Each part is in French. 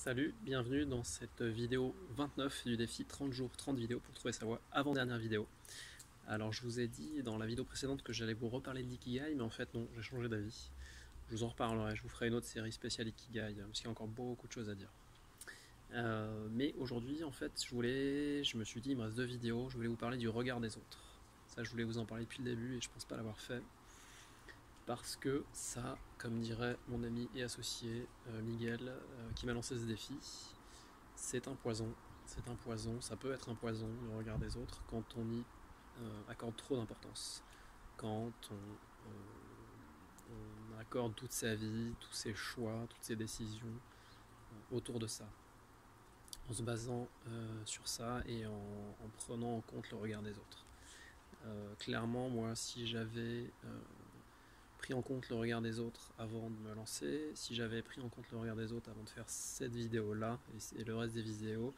Salut, bienvenue dans cette vidéo 29 du défi 30 jours, 30 vidéos pour trouver sa voie, avant-dernière vidéo. Alors je vous ai dit dans la vidéo précédente que j'allais vous reparler de l'ikigai, mais en fait non, j'ai changé d'avis. Je vous en reparlerai, je vous ferai une autre série spéciale ikigai, parce qu'il y a encore beaucoup de choses à dire. Mais aujourd'hui en fait je me suis dit il me reste 2 vidéos, je voulais vous parler du regard des autres. Ça je voulais vous en parler depuis le début et je pense pas l'avoir fait. Parce que ça, comme dirait mon ami et associé Miguel, qui m'a lancé ce défi, c'est un poison. C'est un poison, ça peut être un poison, le regard des autres, quand on y accorde trop d'importance. Quand on accorde toute sa vie, tous ses choix, toutes ses décisions autour de ça. En se basant sur ça et en prenant en compte le regard des autres. Clairement, moi, si j'avais pris en compte le regard des autres avant de me lancer, si j'avais pris en compte le regard des autres avant de faire cette vidéo là et le reste des vidéos,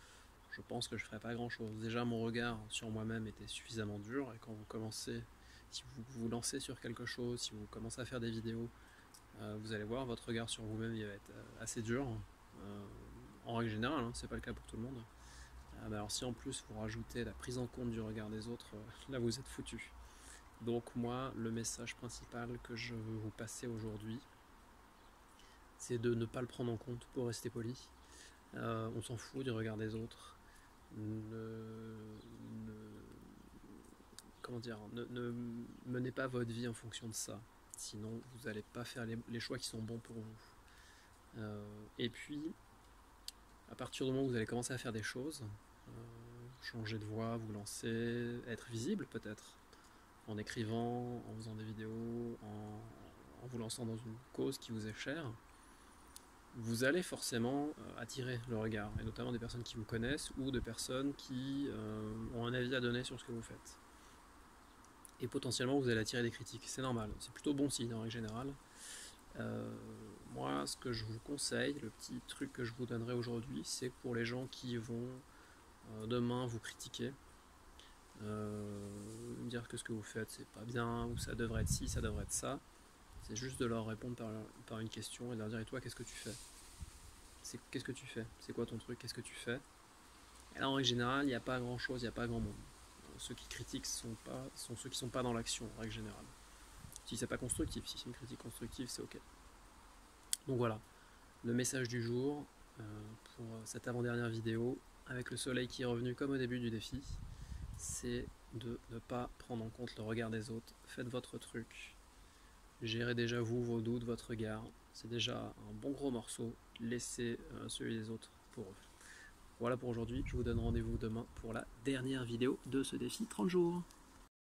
je pense que je ferais pas grand chose. Déjà mon regard sur moi-même était suffisamment dur et quand vous commencez, si vous vous lancez sur quelque chose, si vous commencez à faire des vidéos, vous allez voir votre regard sur vous-même il va être assez dur. En règle générale, hein, c'est pas le cas pour tout le monde. Alors si en plus vous rajoutez la prise en compte du regard des autres, là vous êtes foutu. Donc moi, le message principal que je veux vous passer aujourd'hui, c'est de ne pas le prendre en compte pour rester poli. On s'en fout du regard des autres. Ne menez pas votre vie en fonction de ça. Sinon, vous n'allez pas faire les choix qui sont bons pour vous. Et puis, à partir du moment où vous allez commencer à faire des choses, changer de voie, vous lancer, être visible peut-être, en écrivant, en faisant des vidéos, en vous lançant dans une cause qui vous est chère, vous allez forcément attirer le regard, et notamment des personnes qui vous connaissent ou de personnes qui ont un avis à donner sur ce que vous faites. Et potentiellement vous allez attirer des critiques, c'est normal, c'est plutôt bon signe en règle générale. Moi, ce que je vous conseille, le petit truc que je vous donnerai aujourd'hui, c'est pour les gens qui vont demain vous critiquer, me dire que ce que vous faites c'est pas bien, ou ça devrait être ci, ça devrait être ça. C'est juste de leur répondre par une question et de leur dire: et toi, qu'est-ce que tu fais? Qu'est-ce que tu fais? C'est quoi ton truc? Qu'est-ce que tu fais? Et là, en règle générale, il n'y a pas grand chose, il n'y a pas grand monde. Ceux qui critiquent sont ceux qui sont pas dans l'action, en règle générale. Si c'est pas constructif, si c'est une critique constructive, c'est ok. Donc voilà, le message du jour pour cette avant-dernière vidéo, avec le soleil qui est revenu comme au début du défi, c'est de ne pas prendre en compte le regard des autres. Faites votre truc. Gérez déjà vous, vos doutes, votre regard. C'est déjà un bon gros morceau. Laissez celui des autres pour eux. Voilà pour aujourd'hui. Je vous donne rendez-vous demain pour la dernière vidéo de ce défi 30 jours.